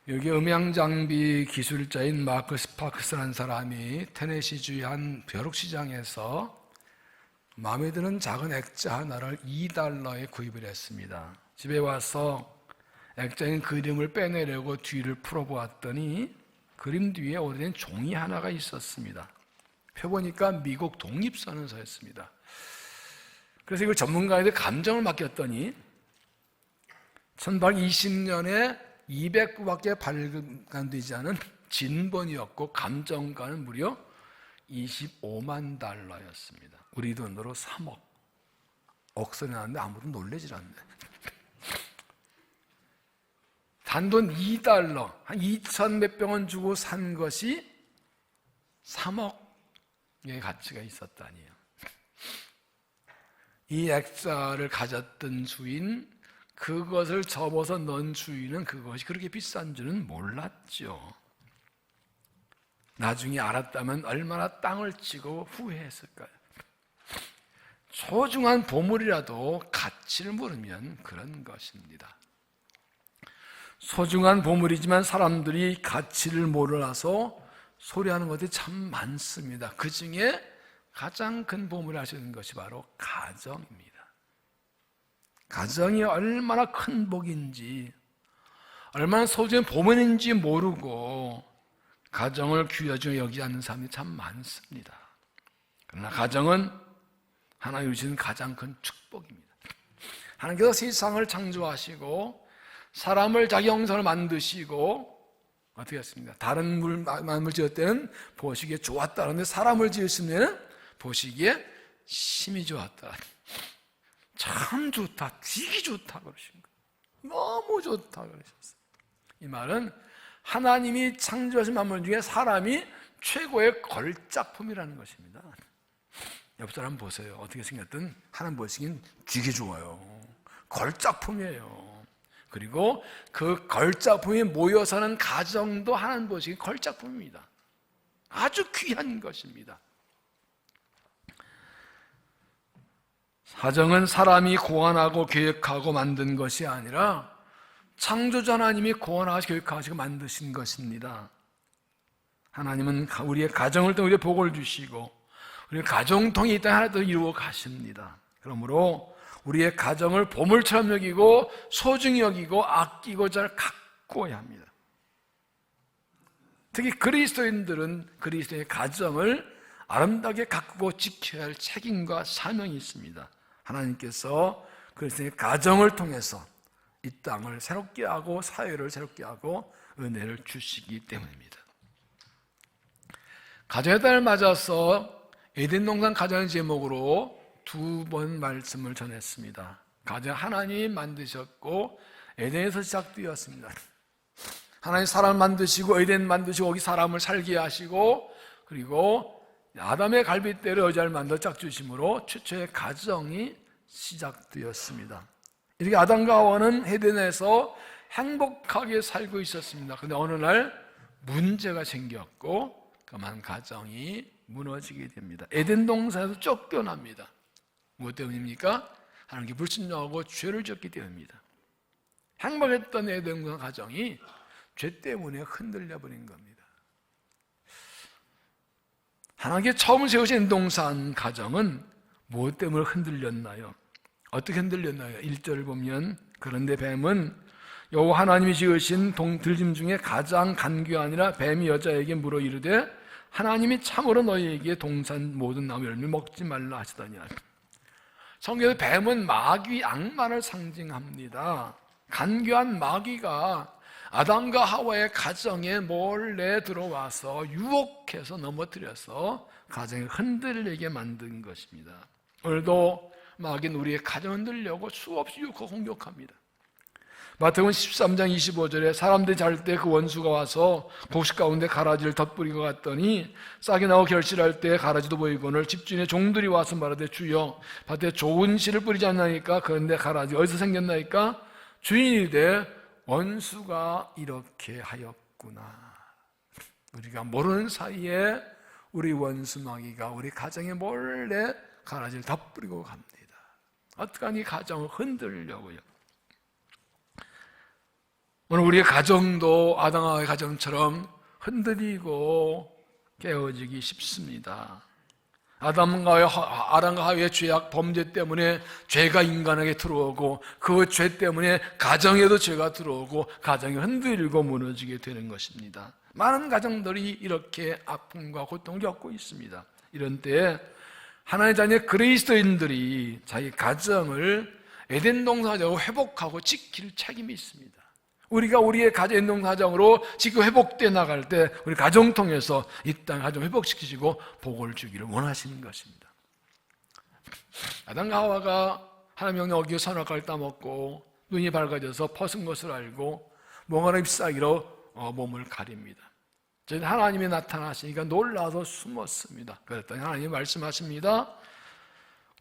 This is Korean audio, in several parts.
여기 음향장비 기술자인 마크 스파크스라는 사람이 테네시주의 한 벼룩시장에서 마음에 드는 작은 액자 하나를 $2에 구입을 했습니다. 집에 와서 액자인 그림을 빼내려고 뒤를 풀어보았더니 그림 뒤에 오래된 종이 하나가 있었습니다. 펴보니까 미국 독립선언서였습니다. 그래서 이걸 전문가에게 감정을 맡겼더니 1820년에 200부밖에 발간되지 않은 진본이었고 감정가는 무려 $25만 였습니다. 우리 돈으로 3억. 억소리 나는데 아무도 놀라질 않네. 단돈 $2, 한 2천 몇백 원 주고 산 것이 3억의 가치가 있었다니요. 이 액자를 가졌던 주인, 그것을 접어서 넣은 주인은 그것이 그렇게 비싼 줄은 몰랐죠. 나중에 알았다면 얼마나 땅을 치고 후회했을까요? 소중한 보물이라도 가치를 모르면 그런 것입니다. 소중한 보물이지만 사람들이 가치를 몰라서 소리하는 것들이 참 많습니다. 그 중에 가장 큰 보물을 아시는 것이 바로 가정입니다. 가정이 얼마나 큰 복인지, 얼마나 소중한 보물인지 모르고 가정을 귀하게 여기지 않는 사람들이 참 많습니다. 그러나 가정은 하나님 주신 가장 큰 축복입니다. 하나님께서 세상을 창조하시고 사람을 자기 형상을 만드시고 어떻게 했습니까? 다른 만물 지을 때는 보시기에 좋았다. 그런데 사람을 지으시면 보시기에 심히 좋았다. 참 좋다, 되게 좋다 그러신 거예요. 너무 좋다 그러셨어요. 이 말은 하나님이 창조하신 만물 중에 사람이 최고의 걸작품이라는 것입니다. 옆 사람 보세요. 어떻게 생겼든 하나님 보시기엔 되게 좋아요. 걸작품이에요. 그리고 그 걸작품이 모여 사는 가정도 하나님 보시기엔 걸작품입니다. 아주 귀한 것입니다. 가정은 사람이 고안하고 계획하고 만든 것이 아니라 창조자 하나님이 고안하시고 계획하시고 만드신 것입니다. 하나님은 우리의 가정을 통해 우리의 복을 주시고 우리의 가정통이 이 땅에 하나도 이루어 가십니다. 그러므로 우리의 가정을 보물처럼 여기고 소중히 여기고 아끼고 잘 가꿔야 합니다. 특히 그리스도인들은 그리스도의 가정을 아름답게 가꾸고 지켜야 할 책임과 사명이 있습니다. 하나님께서 그리스도의 가정을 통해서 이 땅을 새롭게 하고 사회를 새롭게 하고 은혜를 주시기 때문입니다. 가정의 달을 맞아서 에덴 동산 가정의 제목으로 2번 말씀을 전했습니다. 가정 하나님이 만드셨고 에덴에서 시작되었습니다. 하나님 사람을 만드시고 에덴 만드시고 거기 사람을 살게 하시고 그리고 아담의 갈빗대로 여자를 만들어 짝주심으로 최초의 가정이 시작되었습니다. 이렇게 아담과 하와는 에덴에서 행복하게 살고 있었습니다. 그런데 어느 날 문제가 생겼고 그만 가정이 무너지게 됩니다. 에덴 동산에서 쫓겨납니다. 무엇 때문입니까? 하나님께 불순종하고 죄를 졌기 때문입니다. 행복했던 에덴 동산 가정이 죄 때문에 흔들려 버린 겁니다. 하나님께 처음 세우신 동산 가정은 무엇 때문에 흔들렸나요? 어떻게 흔들렸나요? 1절을 보면 그런데 뱀은 여호와 하나님이 지으신 들짐 중에 가장 간교하니라 뱀이 여자에게 물어 이르되 하나님이 참으로 너희에게 동산 모든 나무 열매 먹지 말라 하시더니 성경에서 뱀은 마귀 악만을 상징합니다. 간교한 마귀가 아담과 하와의 가정에 몰래 들어와서 유혹해서 넘어뜨려서 가정을 흔들리게 만든 것입니다. 오늘도 마귀는 우리의 가정을 흔들려고 수없이 유혹하고 공격합니다. 마태복음 13장 25절에 사람들이 잘 때 그 원수가 와서 곡식 가운데 가라지를 덧뿌리고 갔더니 싹이 나고 결실할 때 가라지도 보이거늘 집주인의 종들이 와서 말하되 주여 밭에 좋은 씨를 뿌리지 않나이까? 그런데 가라지 어디서 생겼나이까? 주인이 이르되 원수가 이렇게 하였구나. 우리가 모르는 사이에 우리 원수 마귀가 우리 가정에 몰래 가라지를 덧뿌리고 갑니다. 어떻게 하니 가정을 흔들려고요? 오늘 우리의 가정도 아담과의 가정처럼 흔들리고 깨어지기 쉽습니다. 아담과 하와의 죄악 범죄 때문에 죄가 인간에게 들어오고 그 죄 때문에 가정에도 죄가 들어오고 가정이 흔들리고 무너지게 되는 것입니다. 많은 가정들이 이렇게 아픔과 고통을 겪고 있습니다. 이런 때에 하나님의 자녀 그리스도인들이 자기 가정을 에덴 동산으로 회복하고 지킬 책임이 있습니다. 우리가 우리의 에덴 동산으로 지금 회복되어 나갈 때 우리 가정 통해서 이 땅 가정 회복시키시고 복을 주기를 원하시는 것입니다. 아담과 하와가 하나님의 명령 어기고 선악과를 따먹고 눈이 밝아져서 벗은 것을 알고 멍하니 잎사귀로 몸을 가립니다. 저희는 하나님이 나타나시니까 놀라서 숨었습니다. 그랬더니 하나님이 말씀하십니다.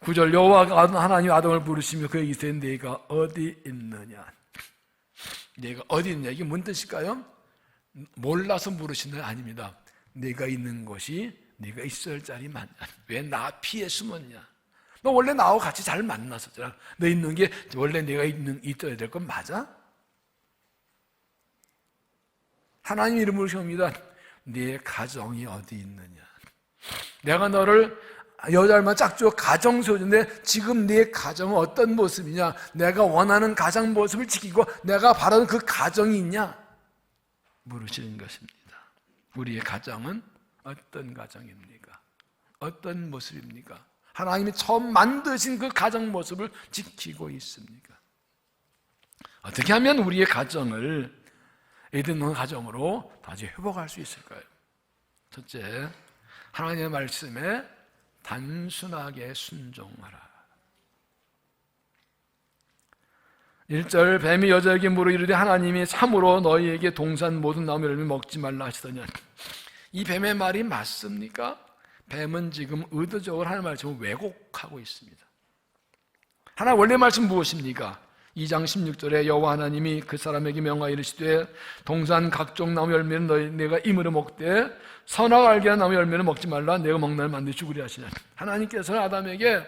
9절 여호와가 하나님 아담을 부르시며 그에게 이르시되 네가 어디 있느냐. 네가 어디 있느냐 이게 뭔 뜻일까요? 몰라서 물으시는 게 아닙니다. 네가 있는 곳이 네가 있을 자리 맞냐? 왜 나 피해 숨었냐? 너 원래 나하고 같이 잘 만났었잖아. 너 있는 게 원래 내가 있어야 될 건 맞아? 하나님 이름으로 시옵니다. 네 가정이 어디 있느냐? 내가 너를 여자만 짝지어 가정 세워주는데 지금 네 가정은 어떤 모습이냐? 내가 원하는 가정 모습을 지키고 내가 바라는 그 가정이 있냐? 물으시는 것입니다. 우리의 가정은 어떤 가정입니까? 어떤 모습입니까? 하나님이 처음 만드신 그 가정 모습을 지키고 있습니까? 어떻게 하면 우리의 가정을 에덴 가정으로 다시 회복할 수 있을까요? 첫째, 하나님의 말씀에 단순하게 순종하라. 1절 뱀이 여자에게 물어 이르되 하나님이 참으로 너희에게 동산 모든 나무 열매 먹지 말라 하시더냐. 이 뱀의 말이 맞습니까? 뱀은 지금 의도적으로 하나님의 말씀을 왜곡하고 있습니다. 하나님 원래 말씀 무엇입니까? 2장 16절에 여호와 하나님이 그 사람에게 명하여 이르시되 동산 각종 나무 열매는 내가 임으로 먹되 선악 알게 하는 나무 열매는 먹지 말라. 내가 먹는 날 만데 죽으리 하시냐. 하나님께서는 아담에게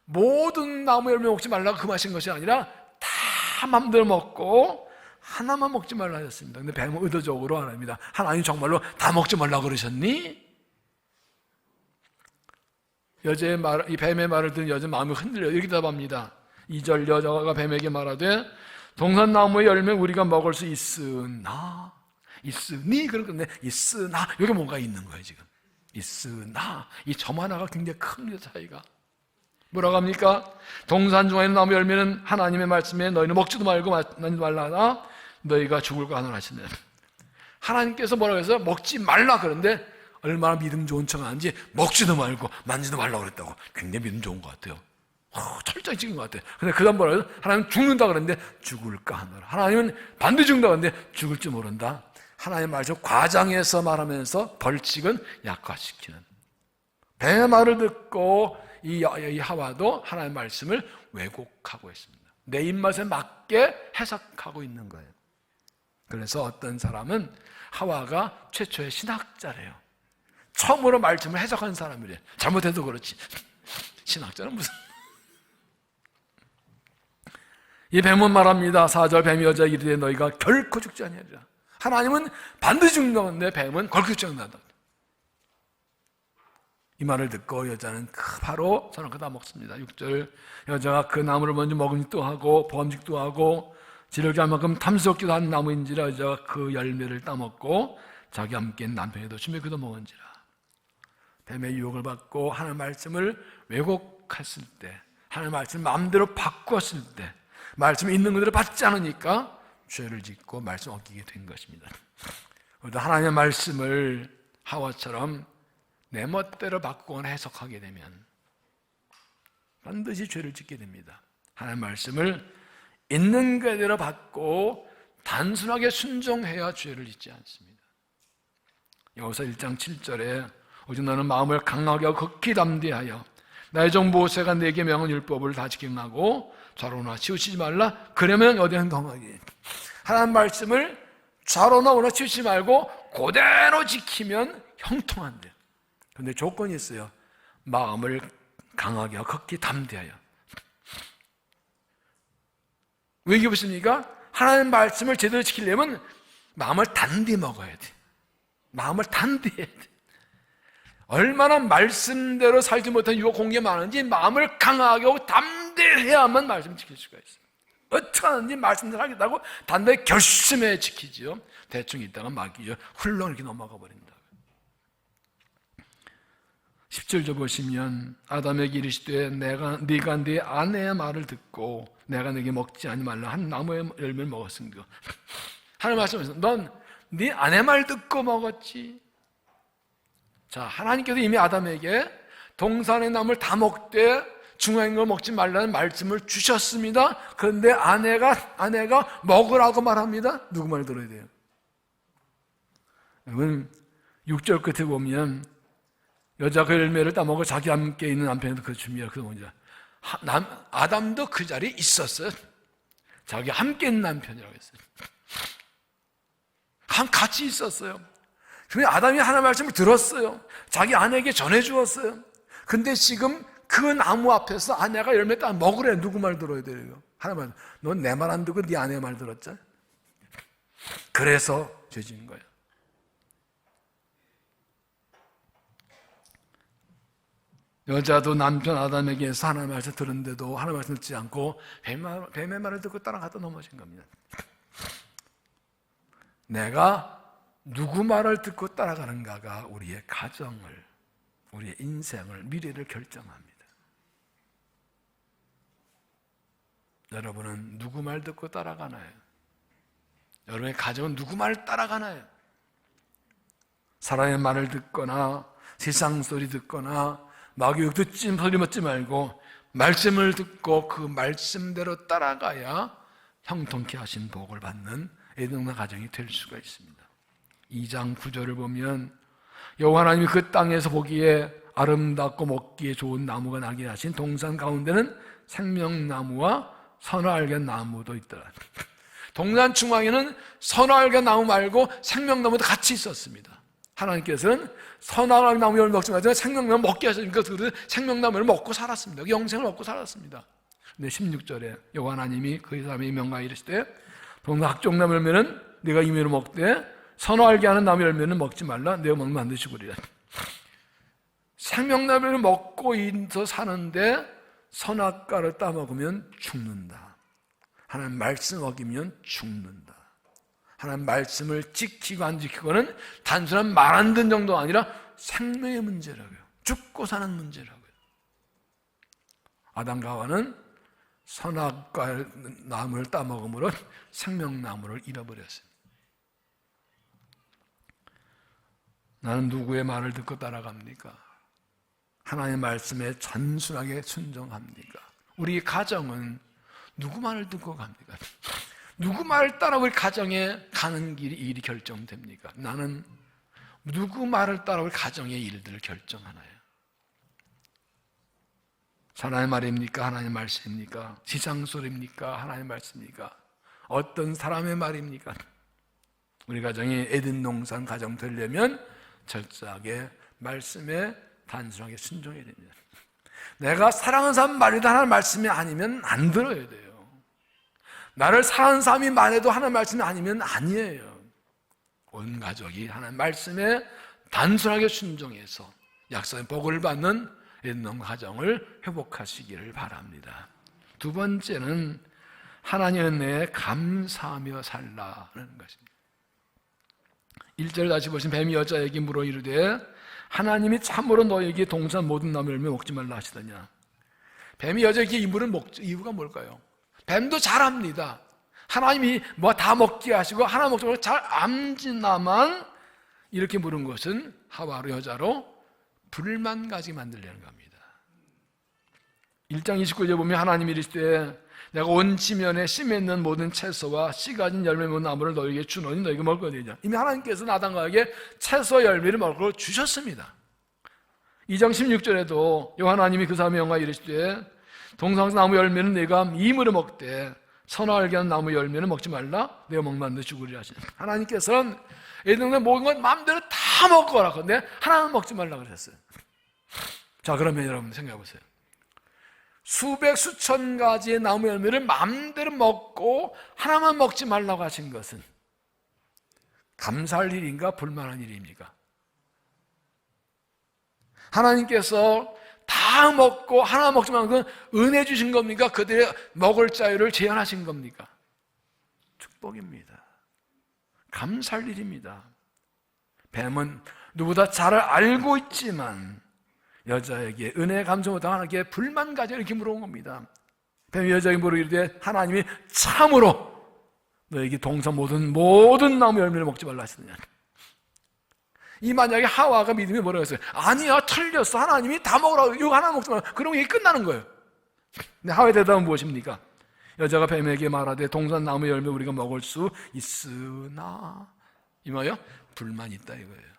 모든 나무 열매 먹지 말라고 금하신 것이 아니라 다 맘대로 먹고 하나만 먹지 말라 하셨습니다. 근데 뱀은 의도적으로 하나입니다. 하나님 정말로 다 먹지 말라고 그러셨니? 여자의 말, 이 뱀의 말을 듣는 여자 마음이 흔들려 이렇게 답합니다. 2절 여자가 뱀에게 말하되 동산나무의 열매 우리가 먹을 수 있으나 있으니 그런데 있으나 여기 뭔가 있는 거예요. 지금 있으나 이 점 하나가 굉장히 큽니다. 차이가 뭐라고 합니까? 동산 중에 있는 나무 열매는 하나님의 말씀에 너희는 먹지도 말고 만지도 말라 너희가 죽을까 하노라 하시네. 하나님께서 뭐라고 해서 먹지 말라 그런데 얼마나 믿음 좋은 척 하는지 먹지도 말고 만지도 말라고 그랬다고. 굉장히 믿음 좋은 것 같아요. 철저히 찍은 것 같아요. 근데 그 다음 뭐라고 해서 하나님 죽는다 그랬는데 죽을까 하노라. 하나님은 반드시 죽는다 그랬는데 죽을 줄 모른다. 하나님의 말씀 과장해서 말하면서 벌칙은 약화시키는. 뱀의 말을 듣고 이 하와도 하나님의 말씀을 왜곡하고 있습니다. 내 입맛에 맞게 해석하고 있는 거예요. 그래서 어떤 사람은 하와가 최초의 신학자래요. 처음으로 말씀을 해석한 사람이래. 잘못해도 그렇지. 신학자는 무슨. 이 뱀은 말합니다. 4절 뱀이 여자에게 이르되 너희가 결코 죽지 아니하리라. 하나님은 반드시 죽는다는데 뱀은 결코 죽지 않는다. 이 말을 듣고 여자는 바로 선악과 다 먹습니다. 6절 여자가 그 나무를 먼저 먹음직도 하고 범직도 하고 지력이 할 만큼 탐스럽기도 한 나무인지라 여자가 그 열매를 따먹고 자기와 함께 남편에도 주며 그도 먹은지라. 뱀의 유혹을 받고 하나님의 말씀을 왜곡했을 때 하나님의 말씀을 마음대로 바꿨을 때 말씀이 있는 그대로 받지 않으니까 죄를 짓고 말씀 어기게 된 것입니다. 우리도 하나님의 말씀을 하와처럼 내 멋대로 바꾸거나 해석하게 되면 반드시 죄를 짓게 됩니다. 하나님의 말씀을 있는 그대로 받고 단순하게 순종해야 죄를 짓지 않습니다. 여호수아 1장 7절에 오직 너는 마음을 강하게 하고 극히 담대하여 나의 종 모세가 내게 명한 율법을 다 지키고 좌로나 치우치지 말라. 그러면 어디 행동하기. 하나님 말씀을 좌로나 우나 치우치지 말고 그대로 지키면 형통한대요. 그런데 조건이 있어요. 마음을 강하게 하고 극히 담대하여. 왜 이게 무엇입니까? 하나님 말씀을 제대로 지키려면 마음을 단디 먹어야 돼. 마음을 단디 해야 돼. 얼마나 말씀대로 살지 못한 유혹 공격이 많은지 마음을 강하게 하고 담대해야만 말씀을 지킬 수가 있어요. 어떻게 하는지 말씀대로 하겠다고 단단히 결심해 지키지요. 대충 있다가 막이죠. 훌렁 이렇게 넘어가 버린다. 10절 보시면 아담에게 이르시되 네가 네 아내의 말을 듣고 내가 네게 먹지 아니 말라 한 나무의 열매를 먹었으니까. 하나님 말씀하셨어요. 넌 네 아내 말 듣고 먹었지. 자, 하나님께서 이미 아담에게 동산의 나무를 다 먹되 중요한 걸 먹지 말라는 말씀을 주셨습니다. 그런데 아내가 먹으라고 말합니다. 누구 말 들어야 돼요? 여러분 6절 끝에 보면 여자 그 열매를 따먹어 자기 함께 있는 남편에도 그 줍니다. 그 뭐냐? 아담도 그 자리에 있었어요. 자기 함께 있는 남편이라고 했어요. 같이 있었어요. 근데 아담이 하나님 말씀을 들었어요. 자기 아내에게 전해주었어요. 근데 지금 그 나무 앞에서 아내가 열매 따 먹으래. 누구 말 들어야 돼요? 하나님 말, 넌 내 말 안 듣고 네 아내 말 들었잖아. 그래서 죄진 거예요. 여자도 남편 아담에게서 하나님 말씀 들었는데도 하나님 말씀 듣지 않고 뱀의 말을 듣고 따라가다 넘어진 겁니다. 내가 누구 말을 듣고 따라가는가가 우리의 가정을, 우리의 인생을, 미래를 결정합니다. 여러분은 누구 말 듣고 따라가나요? 여러분의 가정은 누구 말을 따라가나요? 사람의 말을 듣거나 세상 소리 듣거나 마귀욕 듣지 소리 듣지 말고 말씀을 듣고 그 말씀대로 따라가야 형통케 하신 복을 받는 애동나 가정이 될 수가 있습니다. 2장 9절을 보면 여호와 하나님이 그 땅에서 보기에 아름답고 먹기에 좋은 나무가 나게 하신 동산 가운데는 생명나무와 선악의 나무도 있더라. 동산 중앙에는 선악의 나무 말고 생명나무도 같이 있었습니다. 하나님께서는 선악의 나무를 먹지 말고 생명나무 먹게 하시니까 그들은 생명나무를 먹고 살았습니다. 영생을 먹고 살았습니다. 근데 16절에 여호와 하나님이 그 사람에게 명하여 이르시되 동산 각종 나무 열매는 네가 임의로 먹되 선악알게 하는 나무 열매는 먹지 말라. 내가 먹으면 안 되시구리라. 생명나무를 먹고 있어 사는데 선악과를 따먹으면 죽는다. 하나님 말씀 어기면 죽는다. 하나님 말씀을 지키고 안 지키고는 단순한 말 안 듣는 정도가 아니라 생명의 문제라고요. 죽고 사는 문제라고요. 아담과 하와는 선악과 나무를 따먹음으로 생명나무를 잃어버렸어요. 나는 누구의 말을 듣고 따라갑니까? 하나님의 말씀에 단순하게 순종합니까? 우리 가정은 누구 말을 듣고 갑니까? 누구 말을 따라 우리 가정에 가는 일이 결정됩니까? 나는 누구 말을 따라 우리 가정의 일들을 결정하나요? 하나님의 말입니까? 하나님의 말씀입니까? 세상 소리입니까? 하나님의 말씀입니까? 어떤 사람의 말입니까? 우리 가정이 에덴 동산 가정 되려면 철저하게 말씀에 단순하게 순종해야 됩니다. 내가 사랑하는 사람 말이다 하나님 말씀이 아니면 안 들어야 돼요. 나를 사랑하는 사람이 말해도 하나님 말씀이 아니면 아니에요. 온 가족이 하나님 말씀에 단순하게 순종해서 약속의 복을 받는 에덴 가정을 회복하시기를 바랍니다. 두 번째는 하나님의 은혜에 감사하며 살라는 것입니다. 1절 다시 보시면 뱀이 여자에게 물어 이르되 하나님이 참으로 너에게 동산 모든 나무 열매 먹지 말라 하시더냐. 뱀이 여자에게 이 물을 먹지 이유가 뭘까요? 뱀도 잘합니다. 하나님이 뭐 다 먹게 하시고 하나 먹지 말고 잘 암지나만 이렇게 물은 것은 하와로 여자로 불만 가지게 만들려는 겁니다. 1장 29절에 보면 하나님이 이르시되 내가 온 지면에 씨 맺는 모든 채소와 씨 가진 열매 맺는 나무를 너에게 주노니 너에게 먹을 거니라. 이미 하나님께서는 아담과에게 채소 열매를 먹을 걸 주셨습니다. 2장 16절에도 여호와 하나님이 그 사람의 영광 이르시되 동산 나무 열매는 내가 임으로 먹되 선악을 알게 하는 나무 열매는 먹지 말라. 내가 먹으면 안 돼 죽으리라 하시니 하나님께서는 에덴에 모든 건 마음대로 다 먹거라. 근데 하나는 먹지 말라 그랬어요. 자, 그러면 여러분 생각해 보세요. 수백 수천 가지의 나무 열매를 마음대로 먹고 하나만 먹지 말라고 하신 것은 감사할 일인가 불만한 일입니까? 하나님께서 다 먹고 하나 먹지 말고 그건 은혜 주신 겁니까? 그들의 먹을 자유를 제한하신 겁니까? 축복입니다. 감사할 일입니다. 뱀은 누구보다 잘 알고 있지만 여자에게 은혜 감사 못하고 하나님께 불만 가져 이렇게 물어본 겁니다. 뱀이 여자에게 물으기를 하나님이 참으로 너에게 동산 모든 나무 열매를 먹지 말라 하시느냐. 이 만약에 하와가 믿음이 뭐라고 했어요? 아니야, 틀렸어. 하나님이 다 먹으라고. 이거 하나 먹지 말라. 그러면 이게 끝나는 거예요. 근데 하와의 대답은 무엇입니까? 여자가 뱀에게 말하되 동산 나무 열매 우리가 먹을 수 있으나 이 뭐예요? 불만 있다 이거예요.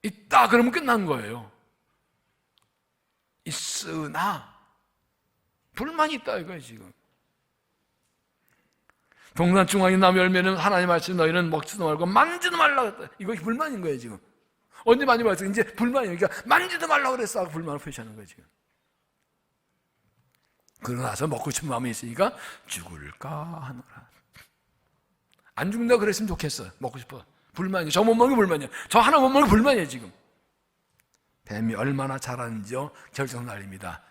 있다 그러면 끝난 거예요. 있으나 불만이 있다 이거예요. 지금 동산 중앙에 나무 열매는 하나님 말씀 너희는 먹지도 말고 만지도 말라고 했다. 이거 불만인 거예요. 지금 언제 만지고 했어? 이제 불만이니까 그러니까 만지도 말라고 그랬어 하고 불만을 표시하는 거예요. 지금 그러고 나서 먹고 싶은 마음이 있으니까 죽을까 하노라. 안 죽는다 그랬으면 좋겠어. 먹고 싶어. 불만이에요. 저 못 먹는 게 불만이에요. 저 하나 못 먹는 게 불만이에요. 지금 뱀이 얼마나 잘하는지요 결정 날립니다.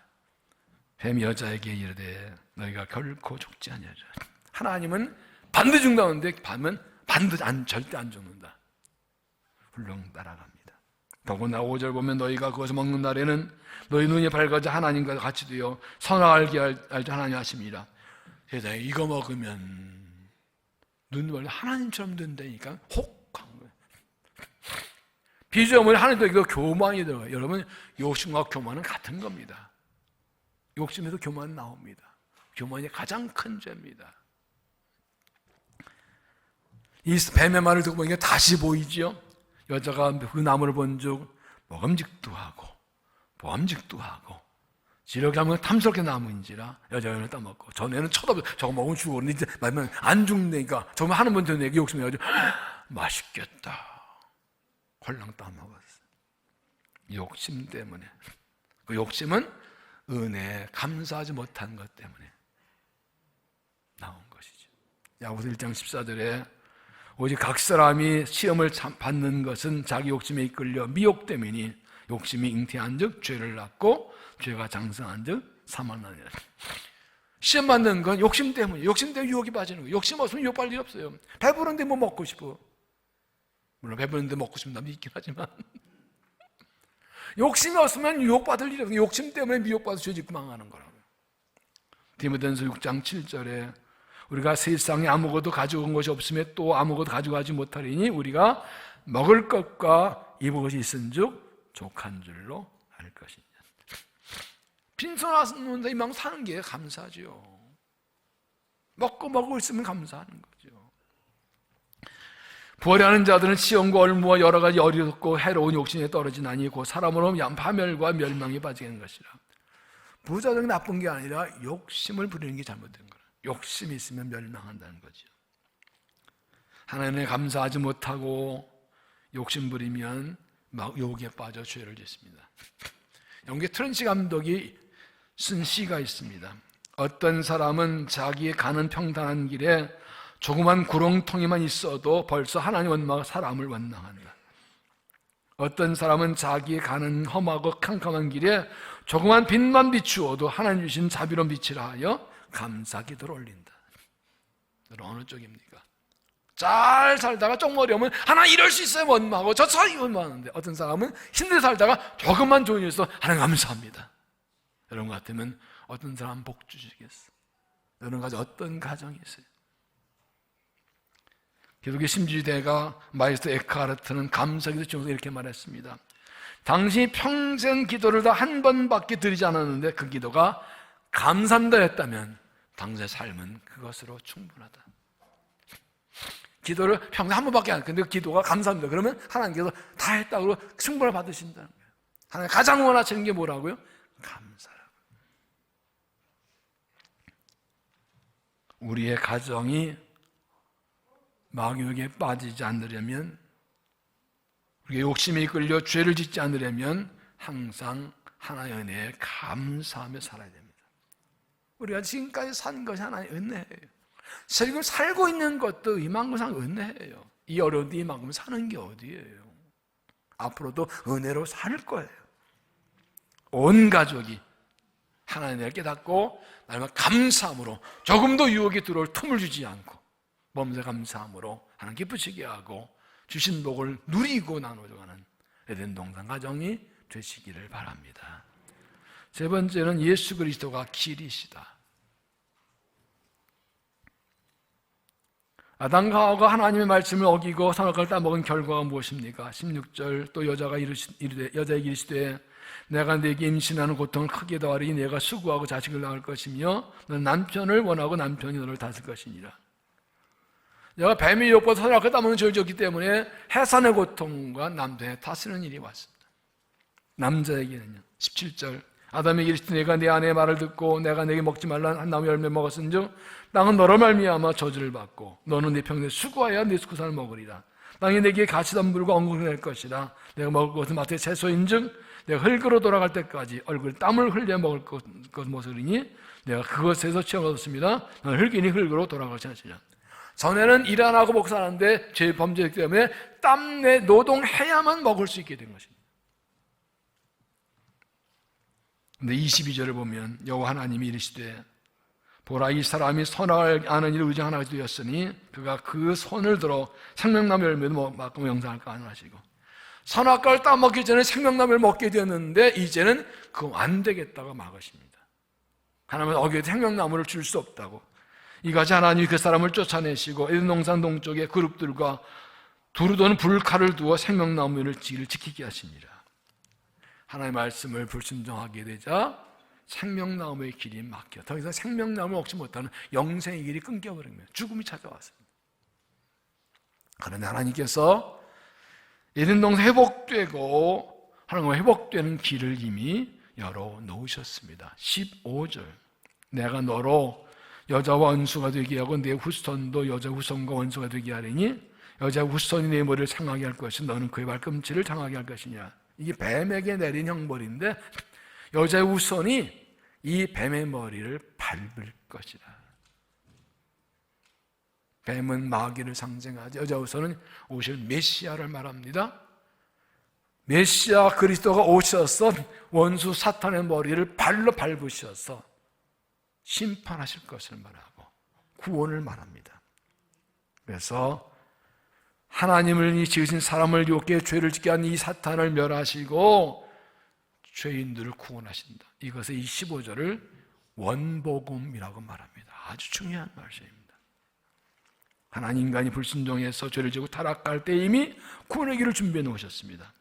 뱀이 여자에게 이르되 너희가 결코 죽지 아니하리라. 하나님은 반드시 죽는다는데 밤은 반드시 절대 안 죽는다. 훌렁 따라갑니다. 더구나 5절 보면 너희가 그것을 먹는 날에는 너희 눈이 밝아져 하나님과 같이 되어 선악알게 알자 하나님 하십니다. 세상에 이거 먹으면 눈이 원래 하나님처럼 된다니까 혹한 거예요. 비주얼은 하나님도 이거 교만이 들어가요. 여러분 욕심과 교만은 같은 겁니다. 욕심에서 교만 나옵니다. 교만이 가장 큰 죄입니다. 이 뱀의 말을 듣고 보니까 다시 보이지요. 여자가 그 나무를 본즉 먹음직도 하고 보암직도 하고 지력이 하면 탐스럽게 나무인지라 여자가 따먹고 전에는 쳐다보고 저거 먹으면 죽어. 근데 이제 말면 안 죽는다니까 저거 하는 번 전에 욕심이 가지고 맛있겠다 홀랑 따먹었어. 욕심 때문에. 그 욕심은 은혜에 감사하지 못한 것 때문에 나온 것이죠. 야고보서 1장 14절에 오직 각 사람이 시험을 받는 것은 자기 욕심에 이끌려 미혹됨이니 욕심이 잉태한 즉 죄를 낳고 죄가 장성한 즉 사망하느니라. 시험 받는 건 욕심 때문에 유혹이 빠지는 거예요. 욕심 없으면 유혹받을 일 없어요. 배부른데 뭐 먹고 싶어. 물론 배부른데 먹고 싶은 사람도 있긴 하지만 욕심이 없으면 유혹받을 일이 없어요. 욕심 때문에 미혹받아서 죄 짓고 망하는 거라고요. 디모데전서 6장 7절에 우리가 세상에 아무것도 가져온 것이 없음에 또 아무것도 가져가지 못하리니 우리가 먹을 것과 입을 것이 있은즉 족한 줄로 알 것이냐. 빈손하는데 이만 사는 게 감사죠. 먹고 있으면 감사하는 거죠. 부활하는 자들은 시험과 얼무와 여러 가지 어리석고 해로운 욕심에 떨어지나니 곧 사람으로 파멸과 멸망에 빠지는 것이라. 부자들은 나쁜 게 아니라 욕심을 부리는 게 잘못된 거예요. 욕심이 있으면 멸망한다는 거죠. 하나님에 감사하지 못하고 욕심 부리면 막 유혹에 빠져 죄를 짓습니다. 영국의 트런치 감독이 쓴 시가 있습니다. 어떤 사람은 자기의 가는 평탄한 길에 조그만 구렁텅이만 있어도 벌써 하나님 원망과 사람을 원망한다. 어떤 사람은 자기의 가는 험하고 캄캄한 길에 조그만 빛만 비추어도 하나님 주신 자비로운 빛이라 하여 감사 기도를 올린다. 어느 쪽입니까? 잘 살다가 쪽머리 오면 하나 이럴 수 있어요 원망하고 저 사이 원망하는데 어떤 사람은 힘들게 살다가 조금만 좋은 일 있어 하나님 감사합니다. 여러분 같으면 어떤 사람 복 주시겠어? 여러분 가지 어떤 가정이 있어요? 기독교 심지대가 마이스터 에크하르트는 감사기도 중에서 이렇게 말했습니다. 당신이 평생 기도를 다 한 번밖에 드리지 않았는데 그 기도가 감사합니다 했다면 당신의 삶은 그것으로 충분하다. 기도를 평생 한 번밖에 안 했는데 기도가 감사합니다. 그러면 하나님께서 다 했다고 충분을 받으신다는 거예요. 하나님 가장 원하시는 게 뭐라고요? 감사라고. 우리의 가정이 마귀에게 빠지지 않으려면 우리의 욕심에 이끌려 죄를 짓지 않으려면 항상 하나님의 은혜에 감사하며 살아야 됩니다. 우리가 지금까지 산 것이 하나님의 은혜예요. 지금 살고 있는 것도 이만큼 은혜예요. 이 어려운데 이만큼 사는 게 어디예요? 앞으로도 은혜로 살 거예요. 온 가족이 하나님을 깨닫고 나님을 감사함으로 조금도 유혹이 들어올 틈을 주지 않고 범사 감사함으로 하나님 기쁘시게 하고 주신 복을 누리고 나눠가는 에덴 동산 가정이 되시기를 바랍니다. 세 번째는 예수 그리스도가 길이시다. 아담과 하와가 하나님의 말씀을 어기고 선악과를 따먹은 결과가 무엇입니까? 16절 또 여자에게 이르시되 내가 네게 임신하는 고통을 크게 더하리니 내가 수고하고 자식을 낳을 것이며 너는 남편을 원하고 남편이 너를 다스릴 것이니라. 내가 뱀의 유혹보다 선악과를 따먹는 죄를 졌기 때문에 해산의 고통과 남편의 다스리는 일이 왔습니다. 남자에게는요. 17절 아담에게 이르시되 내가 네 아내의 말을 듣고 내가 네게 먹지 말라 한 나무 열매 먹었은즉 땅은 너로 말미암아 저주를 받고 너는 네 평생에 수고하여 네 수고산을 먹으리라. 땅이 내게 가시덤불과 엉궁이 될 것이라. 내가 먹을 것은 마트의 채소인즉 내가 흙으로 돌아갈 때까지 얼굴에 땀을 흘려 먹을 것 모습이니 내가 그것에서 취함을 얻었습니다. 너는 흙이니 흙으로 돌아갈 것이라. 전에는 일 안 하고 먹고 사는데 죄 범죄 때문에 땀내 노동해야만 먹을 수 있게 된 것입니다. 근데 22절을 보면 여호와 하나님이 이르시되 보라 이 사람이 선악을 아는 일을 의지하나 되었으니 그가 그 손을 들어 생명나무 열매도 먹고 명상할까 하시고 선악과를 따먹기 전에 생명나무를 먹게 되었는데 이제는 그거 안 되겠다고 막으십니다. 하나님은 어기에 생명나무를 줄 수 없다고 이같이 하나님이 그 사람을 쫓아내시고 에덴 동산 동쪽의 그룹들과 두루 도는 불칼을 두어 생명나무를 지키게 하시니라. 하나님의 말씀을 불순종하게 되자 생명나무의 길이 막혀 더 이상 생명나무를 먹지 못하는 영생의 길이 끊겨버립니다. 죽음이 찾아왔습니다. 그런데 하나님께서 에덴 동산 회복되고 하나님과 회복되는 길을 이미 열어놓으셨습니다. 15절 내가 너로 여자와 원수가 되게 하고 내 후손도 여자 후손과 원수가 되게 하리니 여자 후손이 내 머리를 상하게 할 것이니 너는 그의 발꿈치를 상하게 할 것이냐. 이게 뱀에게 내린 형벌인데 여자의 후손이 이 뱀의 머리를 밟을 것이라. 뱀은 마귀를 상징하죠. 여자 후손은 오실 메시아를 말합니다. 메시아 그리스도가 오셔서 원수 사탄의 머리를 발로 밟으셔서 심판하실 것을 말하고 구원을 말합니다. 그래서 하나님을 지으신 사람을 유혹해 죄를 짓게 한 이 사탄을 멸하시고 죄인들을 구원하신다. 이것을 이 15절을 원복음이라고 말합니다. 아주 중요한 말씀입니다. 하나님 인간이 불순종해서 죄를 지고 타락할 때 이미 구원의 길을 준비해 놓으셨습니다.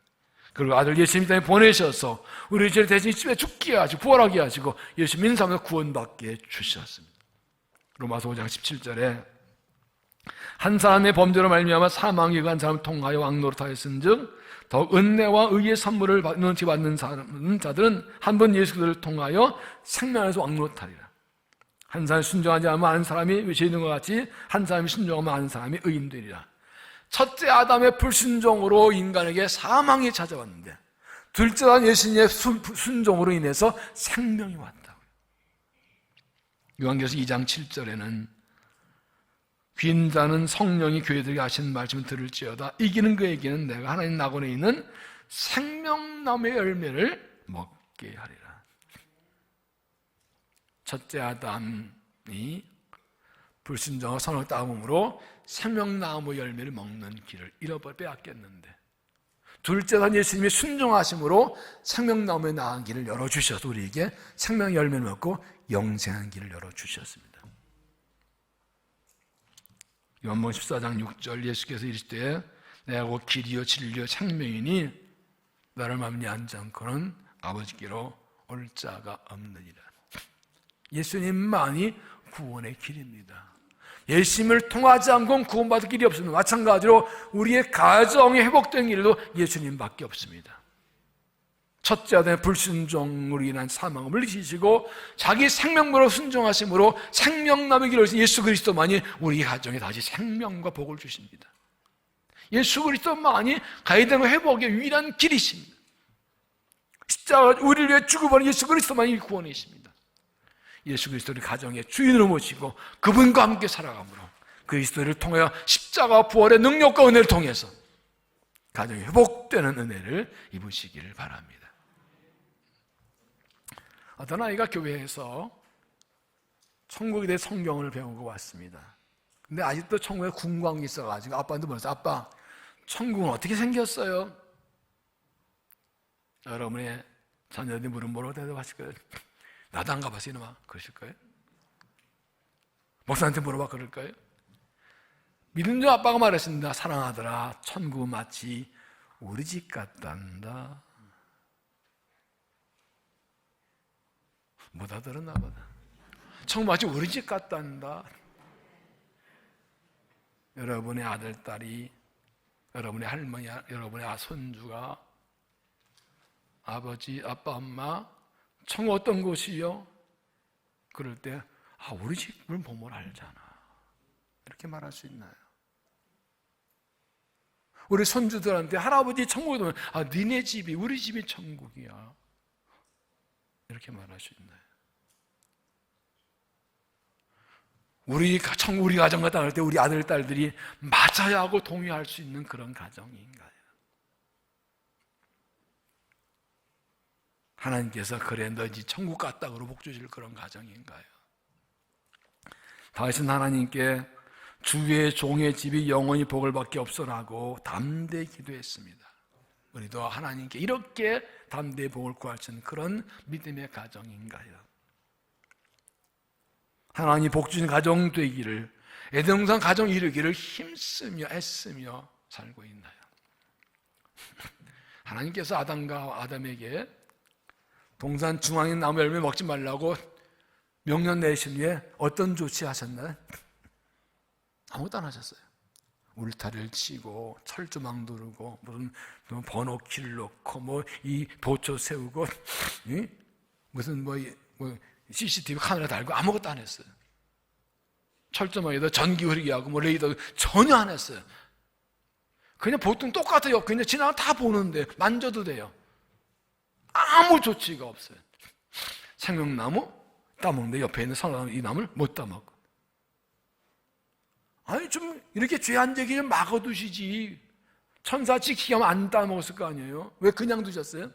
그리고 아들 예수님 땅에 보내셔서 우리 죄를 대신 집에 죽게 하시고 부활하게 하시고 예수 믿는 사람을 구원받게 주셨습니다. 로마서 5장 17절에 한 사람의 범죄로 말미암아 사망에 간 사람을 통하여 왕노릇하였은즉 더 은혜와 의의 선물을 받는 자들은 한 번 예수 그리스도를 통하여 생명에서 왕노릇하리라. 한 사람이 순종하지 않으면 한 사람이 죄인인 것 같이 한 사람이 순종하면 한 사람이 의인 되리라. 첫째 아담의 불순종으로 인간에게 사망이 찾아왔는데 둘째 아담 예수님의 순종으로 인해서 생명이 왔다고요. 요한계시록 2장 7절에는 귀인 자는 성령이 교회들에게 하시는 말씀을 들을지어다 이기는 그에게는 내가 하나님 낙원에 있는 생명나무의 열매를 먹게 하리라. 첫째 아담이 불순종과 선악을 따옴으로 생명나무 열매를 먹는 길을 빼앗겼는데 둘째 아담 예수님이 순종하심으로 생명나무의 나은 길을 열어주셔서 우리에게 생명 열매를 먹고 영생한 길을 열어주셨습니다. 요한복음 14장 6절 예수께서 이르시되 내가 곧 길이요 진리요 생명이니 나를 말미암지 않고는 아버지께로 올 자가 없느니라. 예수님만이 구원의 길입니다. 예수님을 통하지 않고는 구원받을 길이 없습니다. 마찬가지로 우리의 가정이 회복된 길도 예수님밖에 없습니다. 첫째 아담의 불순종으로 인한 사망을 물리치시고 자기 생명으로 순종하심으로 생명나무의 길을 예수 그리스도만이 우리 가정에 다시 생명과 복을 주십니다. 예수 그리스도만이 가야 되는 회복의 유일한 길이십니다. 십자가 우리를 위해 죽어버린 예수 그리스도만이 구원이십니다. 예수 그리스도를 가정의 주인으로 모시고 그분과 함께 살아감으로 그리스도를 통하여 십자가 부활의 능력과 은혜를 통해서 가정이 회복되는 은혜를 입으시기를 바랍니다. 어떤 아이가 교회에서 천국에 대해 성경을 배우고 왔습니다. 근데 아직도 천국에 궁금한 게 있어가지고 아빠한테 물었어요. 아빠, 천국은 어떻게 생겼어요? 여러분의 자녀들이 물은 뭐라고 대답하실 거예요? 나도 안 가봤어 이놈아 그러실 거예요? 목사한테 물어봐 그럴 거예요? 믿는 줄 아빠가 말했습니다. 사랑하더라, 천국 마치 우리 집 같단다. 못 알아들었나 보다. 천국 마치 우리 집 같단다. 여러분의 아들, 딸이, 여러분의 할머니, 여러분의 손주가 아버지, 아빠, 엄마 천국 어떤 곳이요? 그럴 때 우리 집을 보면 알잖아 이렇게 말할 수 있나요? 우리 손주들한테 할아버지 천국에 오면 니네 집이 우리 집이 천국이야 이렇게 말할 수 있나요? 우리 가정과 따를 때 우리 아들, 딸들이 맞아야 하고 동의할 수 있는 그런 가정인가요? 하나님께서 그래 너희 천국 갔다 그러고 복 주실 그런 가정인가요? 다윗은 하나님께 주의 종의 집이 영원히 복을 받게 없어라고 담대히 기도했습니다. 우리도 하나님께 이렇게 담대히 복을 구할 수 있는 그런 믿음의 가정인가요? 하나님 복 주신 가정 되기를, 에덴 동산 가정 이루기를 힘쓰며 애쓰며 살고 있나요? 하나님께서 아담에게 동산 중앙에 나무 열매 먹지 말라고 명령 내신 후에 어떤 조치하셨나요? 아무것도 안 하셨어요. 울타리를 치고 철조망 두르고 무슨 번호키를 놓고 이 도초 세우고 무슨 CCTV 카메라 달고 아무것도 안 했어요. 철조망에다 전기 흐르게 하고 레이더 전혀 안 했어요. 그냥 보통 똑같아요. 그냥 지나가 다 보는데 만져도 돼요. 아무 조치가 없어요. 생명나무 따먹는데 옆에 있는 선나무 이 나무를 못 따먹고. 아니 좀 이렇게 죄 안 되기를 막아두시지. 천사 지키게 하면 안 따먹었을 거 아니에요? 왜 그냥 두셨어요?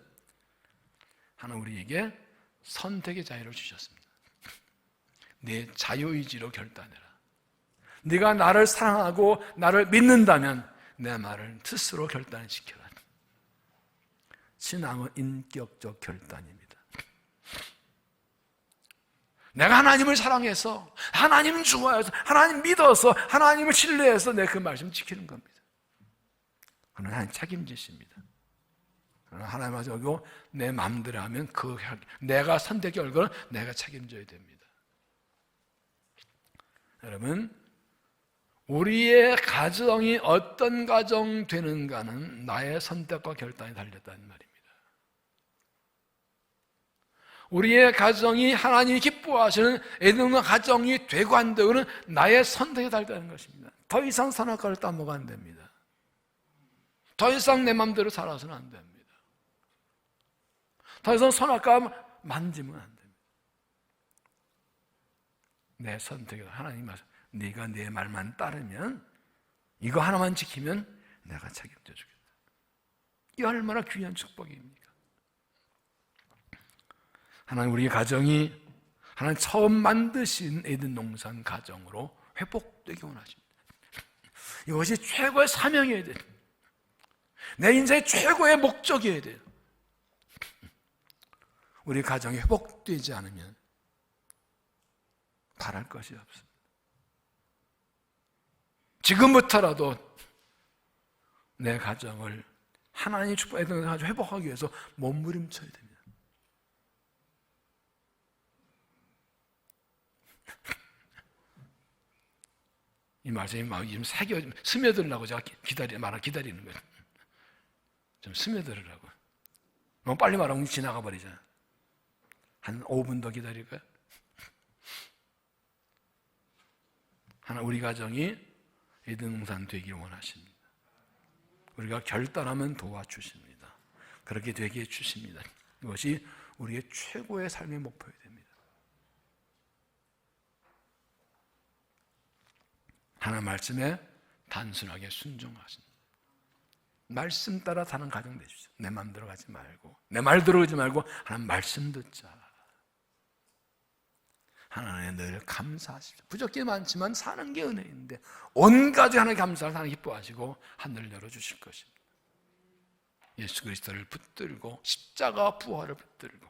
하나님 우리에게 선택의 자유를 주셨습니다. 내 자유의지로 결단해라. 네가 나를 사랑하고 나를 믿는다면 내 말을 스스로 결단시켜라. 신앙은 인격적 결단입니다. 내가 하나님을 사랑해서, 하나님을 좋아해서, 하나님 믿어서, 하나님을 신뢰해서 내 그 말씀 지키는 겁니다. 그러나 하나님 책임지십니다. 그러나 하나님 하자고 내 마음대로 하면 내가 선택의 결과는 내가 책임져야 됩니다. 여러분, 우리의 가정이 어떤 가정 되는가는 나의 선택과 결단이 달렸다는 말입니다. 우리의 가정이 하나님이 기뻐하시는 에덴 가정이 되고 안 되고는 나의 선택에 달렸다는 것입니다. 더 이상 선악과를 따먹으면 안 됩니다. 더 이상 내 마음대로 살아서는 안 됩니다. 더 이상 선악과 만지면 안 됩니다. 내 선택이 하나님 말씀, 네가 내 말만 따르면, 이거 하나만 지키면 내가 책임져 주겠다. 이 얼마나 귀한 축복입니까? 하나님 우리 가정이 하나님 처음 만드신 에덴 동산 가정으로 회복되기 원하십니다. 이것이 최고의 사명이어야 돼요. 내 인생의 최고의 목적이어야 돼요. 우리 가정이 회복되지 않으면 바랄 것이 없습니다. 지금부터라도 내 가정을 하나님의 축복에 회복하기 위해서 몸부림쳐야 됩니다. 이 말씀이 막 지금 스며들려고 제가 기다리는 거예요. 좀 스며들으라고. 너무 빨리 말하면 지나가 버리잖아. 한 5분 더 기다릴까요? 하나 우리 가정이 에덴 동산 되길 원하십니다. 우리가 결단하면 도와주십니다. 그렇게 되게 해주십니다. 이것이 우리의 최고의 삶의 목표가 됩니다. 하나님 말씀에 단순하게 순종하신, 말씀 따라 사는 가정 되십시오. 내 마음대로 가지 말고, 내 말대로 가지 말고 하나님 말씀 듣자. 하나님의 늘 감사하십시오. 부족이 많지만 사는 게 은혜인데 온 가지 하나님 감사를 하나님 기뻐하시고 하늘을 열어주실 것입니다. 예수 그리스도를 붙들고 십자가 부활을 붙들고,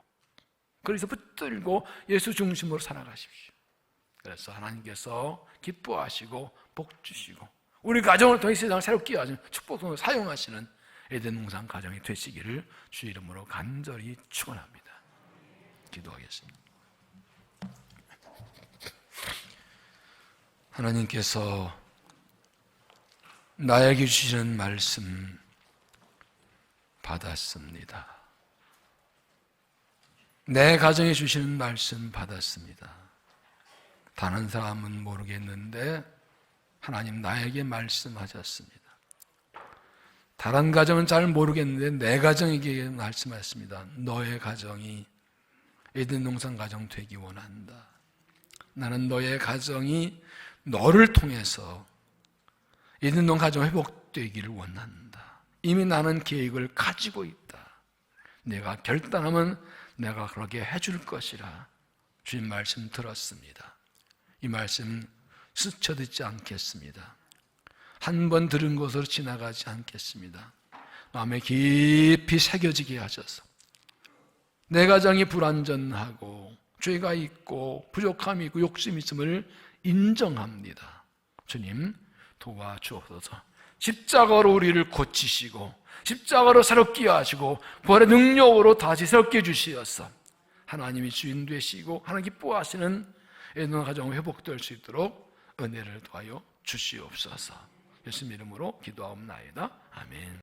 그래서 붙들고 예수 중심으로 살아가십시오. 그래서 하나님께서 기뻐하시고 복 주시고 우리 가정을 통해 세상을 새롭게 하시는 축복으로 사용하시는 에덴 동산 가정이 되시기를 주 이름으로 간절히 축원합니다. 기도하겠습니다. 하나님께서 나에게 주시는 말씀 받았습니다. 내 가정에 주시는 말씀 받았습니다. 다른 사람은 모르겠는데 하나님 나에게 말씀하셨습니다. 다른 가정은 잘 모르겠는데 내 가정에게 말씀하셨습니다. 너의 가정이 에덴 동산 가정 되기 원한다. 나는 너의 가정이 너를 통해서 에덴 동산 가정 회복되기를 원한다. 이미 나는 계획을 가지고 있다. 내가 결단하면 내가 그렇게 해줄 것이라 주님 말씀 들었습니다. 이 말씀 스쳐듣지 않겠습니다. 한 번 들은 것으로 지나가지 않겠습니다. 마음에 깊이 새겨지게 하셔서 내 가정이 불완전하고 죄가 있고 부족함이 있고 욕심이 있음을 인정합니다. 주님 도와주옵소서. 십자가로 우리를 고치시고 십자가로 새롭게 하시고 부활의 능력으로 다시 새롭게 해주시어서 하나님이 주인 되시고 하나님 기뻐하시는 에덴 가정 회복될 수 있도록 은혜를 더하여 주시옵소서. 예수님 이름으로 기도하옵나이다. 아멘.